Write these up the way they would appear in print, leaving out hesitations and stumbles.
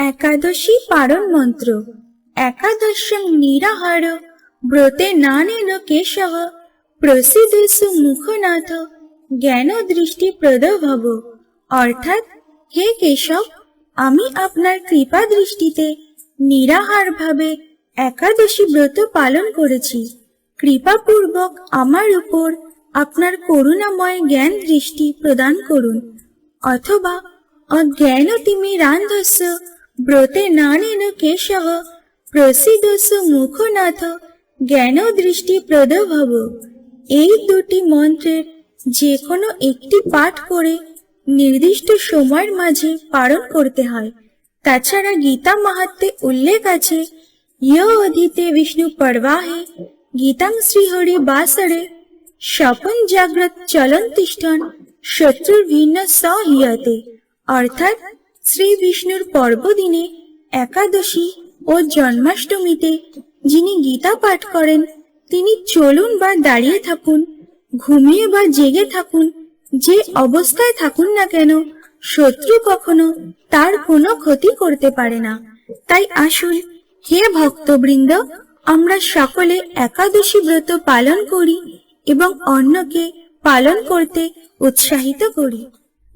একাদশী পারণ মন্ত্র। একাদশং নিরাহার ব্রতে নানেন কেশব প্রসিদেষু মুখনাথ জ্ঞান দৃষ্টি প্রদ ভব। অর্থাৎ, হে কেশব, আমি আপনার কৃপা দৃষ্টিতে নিরাহার ভাবে একাদশী ব্রত পালন করেছি। কৃপাপূর্বক আমার উপর আপনার করুণাময় জ্ঞান দৃষ্টি প্রদান করুন। অথবা অজ্ঞানতিমিরান্ধস্য ব্রতে নানেন কেশব প্রসিদস্য মুখনাথ জ্ঞান দৃষ্টি প্রদ ভব। এই দুটি মন্ত্রের যে কোনো একটি পাঠ করে নির্দিষ্ট সময়ের মাঝে পালন করতে হয়। তাছাড়া গীতা মাহাত্ম্যে উল্লেখ আছে, ইয় অধীতে বিষ্ণু পর্বাহে গীতাং শ্রীহরি বাসরে স্বপন জাগ্রত চলন তিষ্ঠন শত্রুর ভিন্ন সহিয়তে। অর্থাৎ, শ্রী বিষ্ণুর পর্বদিনে একাদশী ও জন্মাষ্টমীতে যিনি গীতা পাঠ করেন, তিনি চলুন বা দাঁড়িয়ে থাকুন, ঘুমিয়ে বা জেগে থাকুন, যে অবস্থায় থাকুন না কেন, শত্রু কখনো তার কোনো ক্ষতি করতে পারে না। তাই আসুন, হে ভক্তবৃন্দ, আমরা সকলে একাদশী ব্রত পালন করি এবং অন্যকে পালন করতে উৎসাহিত করি।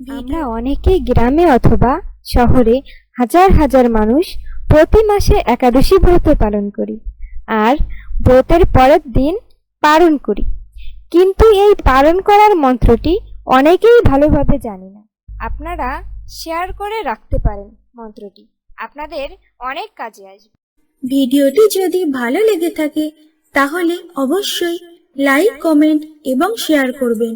আমরা অনেকেই গ্রামে অথবা শহরে হাজার হাজার মানুষ প্রতি মাসে একাদশী ব্রত পালন করি আর ব্রতের পরের দিন পালন করি, কিন্তু এই পালন করার মন্ত্রটি অনেকেই ভালোভাবে জানি না। আপনারা শেয়ার করে রাখতে পারেন, মন্ত্রটি আপনাদের অনেক কাজে আসবে। ভিডিওটি যদি ভালো লেগে থাকে তাহলে অবশ্যই লাইক, কমেন্ট এবং শেয়ার করবেন।